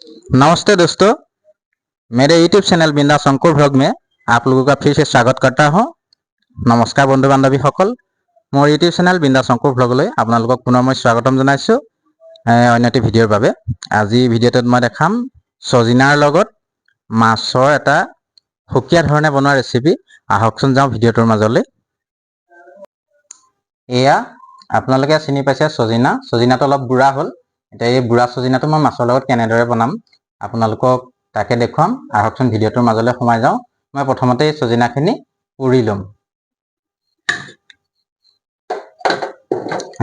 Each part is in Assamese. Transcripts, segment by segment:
नमस्ते दोस्तों, मेरे YouTube चैनल बिंदास अंकुर व्लॉग में आप लोगों का फिर से स्वागत करता हूं। नमस्कार बंधु बान्धवी सकल, मोर YouTube चैनल बिंदास अंकुर व्लॉगলৈ আপোনালোকক পুনৰ মই স্বাগতম জনাইছো অন্য এটি ভিডিঅ'ৰ বাবে। আজি ভিডিঅ'টোত মই দেখাম সজিনাৰ লগত মাছৰ এটা সুকীয়া ধৰণে বনোৱা ৰেচিপি। আহকচোন যাওঁ ভিডিঅ'টোৰ মাজলৈ। এয়া আপোনালোকে চিনি পাইছে সজিনাটো অলপ বুঢ়া হ'ল। এতিয়া এই বুঢ়া সজিনাটো মই মাছৰ লগত কেনেদৰে বনাম আপোনালোকক তাকে দেখুৱাম। আহকচোন ভিডিঅ'টোৰ মাজলৈ সোমাই যাওঁ। মই প্ৰথমতে এই সজিনাখিনি পুৰি ল'ম।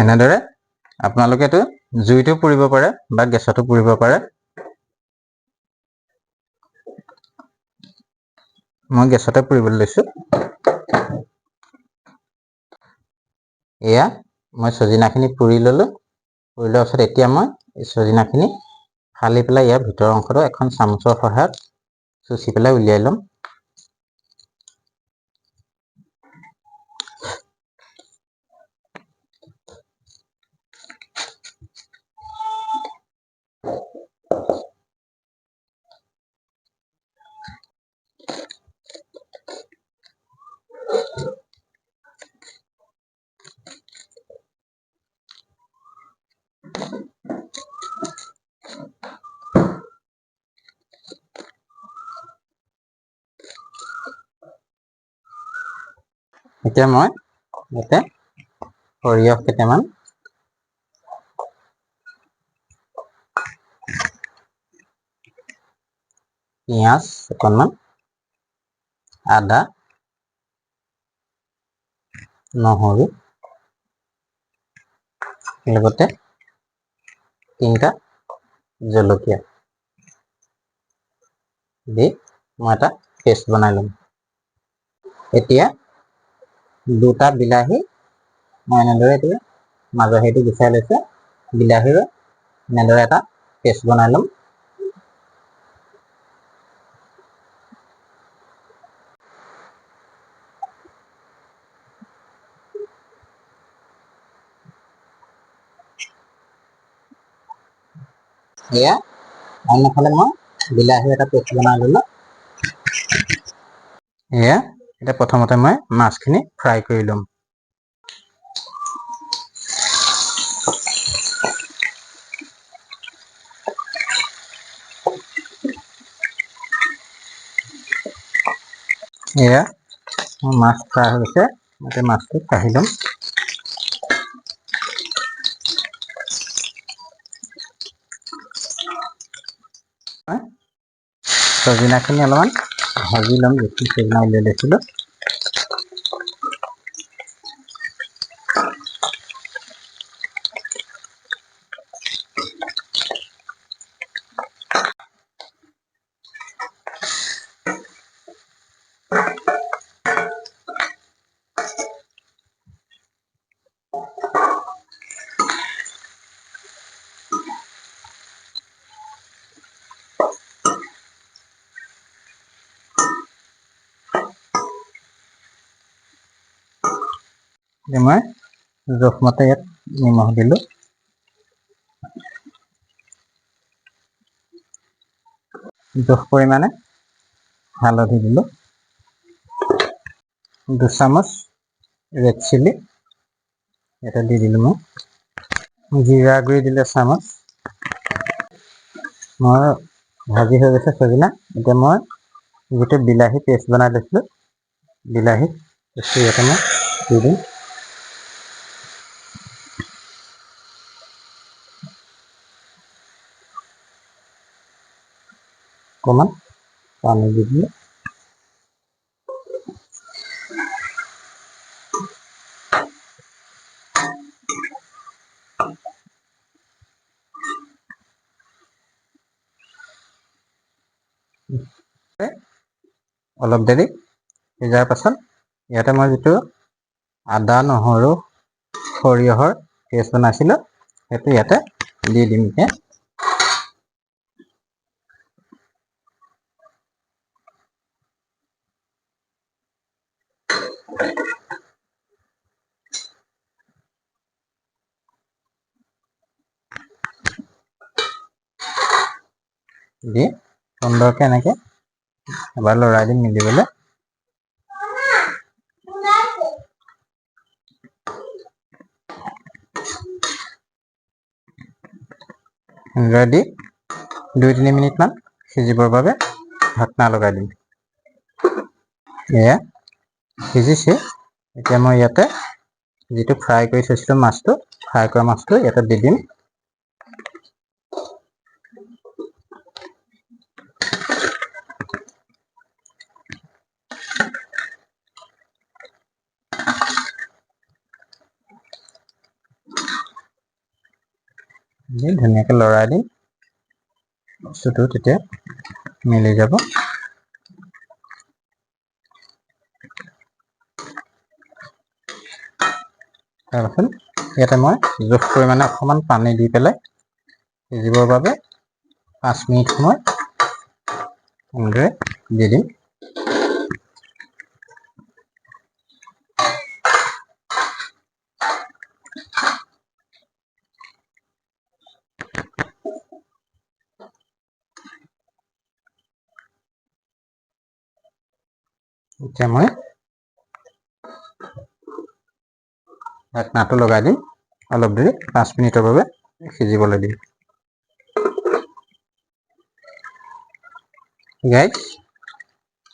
এনেদৰে আপোনালোকেতো জুইতো পুৰিব পাৰে বা গেছতো পুৰিব পাৰে। মই গেছতে পুৰিবলৈ লৈছো। এয়া মই সজিনাখিনি পুৰি ল'লো। পুৰি লোৱাৰ পিছত এতিয়া মই এই সজিনাখিনি ফালি পেলাই ইয়াৰ ভিতৰৰ অংশটো এখন চামুচৰ সহায়ত চুচি পেলাই উলিয়াই ল'ম। এতিয়া মই ইয়াতে সৰিয়হ কেইটামান, পিঁয়াজ অকণমান, আদা, নহৰু, লগতে 3টা জলকীয়া দি মই এটা পেষ্ট বনাই ল'ম। এতিয়া 2টা বিলাহী মই এনেদৰে এতিয়া মাজৰ হেৰিটো গুচাই লৈছো। বিলাহীৰে এনেদৰে এটা পেষ্ট বনাই ল'ম। এয়া অন্যফালে মই বিলাহীৰ এটা পেষ্ট বনাই ল'লো। এয়া এতিয়া প্ৰথমতে মই মাছখিনি ফ্ৰাই কৰি ল'ম। এয়া মাছ ফ্ৰাই হৈছে, এতিয়া মাছটো কাঢ়ি ল'ম। সজিনাখিনি অলপমান ভাজি ল'ম। বেছি সজিনা উলিয়াই লৈছিলোঁ। এতিয়া মই জোখমতে ইয়াত নিমখ দিলোঁ। জোখ পৰিমাণে হালধি দিলোঁ। 2 চামুচ ৰেড চিলি এটা দি দিলোঁ। মই জিৰা গুড়ি দিলে চামুচ। মই ভাজি হৈ গৈছে সজিনা। এতিয়া মই যিটো বিলাহী পেষ্ট বনাই লৈছিলোঁ, বিলাহী পেষ্টটো ইয়াতে মই দি দিম। অকণমান পানী দি দিলোঁ। অলপ দেৰি সিজাৰ পাছত ইয়াতে মই যিটো আদা, নহৰু, সৰিয়হৰ পেষ্ট বনাইছিলোঁ সেইটো ইয়াতে দি দিম। এতিয়া দি সুন্দৰকৈ এনেকৈ এবাৰ লৰাই দিম মিলিবলৈ। এনেদৰে দি 2-3 মিনিটমান সিজিবৰ বাবে ঢাকনা লগাই দিম। এয়া সিজিছে। এতিয়া মই ইয়াতে যিটো ফ্ৰাই কৰি থৈছিলোঁ মাছটো, ফ্ৰাই কৰা মাছটো ইয়াতে দি দিম। ধুনীয়াকৈ লৰাই দিম, বস্তুটো তেতিয়া মিলি যাব। তাৰপাছত ইয়াতে মই জোখ পৰিমাণে অকণমান পানী দি পেলাই সিজিবৰ বাবে 5 মিনিট সময় এনেদৰে দি দিম। এতিয়া মই ঢাকনাটো লগাই দিম, অলপ দেৰি 5 মিনিটৰ বাবে সিজিবলৈ দিম। গাইজ,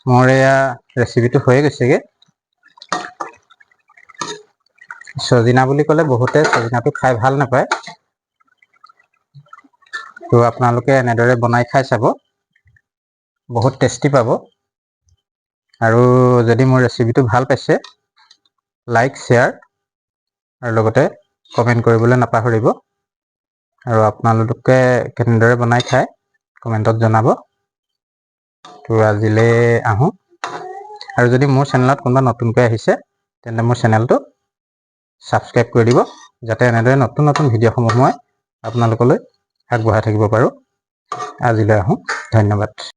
মোৰ এয়া ৰেচিপিটো হৈয়ে গৈছেগৈ। সজিনা বুলি ক'লে বহুতে সজিনাটো খাই ভাল নাপায়, তো আপোনালোকে এনেদৰে বনাই খাই চাব, বহুত টেষ্টি পাব। আৰু যদি মোৰ ৰেচিপিটো ভাল পাইছে, লাইক, শ্বেয়াৰ আৰু লগতে কমেণ্ট কৰিবলৈ নাপাহৰিব। আৰু আপোনালোকে কেনেদৰে বনাই খায় কমেণ্টত জনাব। তো আজিলৈ আহোঁ। আৰু যদি মোৰ চেনেলত কোনোবা নতুনকৈ আহিছে, তেন্তে মোৰ চেনেলটো ছাবস্ক্ৰাইব কৰি দিব, যাতে এনেদৰে নতুন নতুন ভিডিঅ'সমূহ মই আপোনালোকলৈ আগবঢ়াই থাকিব পাৰোঁ। আজিলৈ আহোঁ, ধন্যবাদ।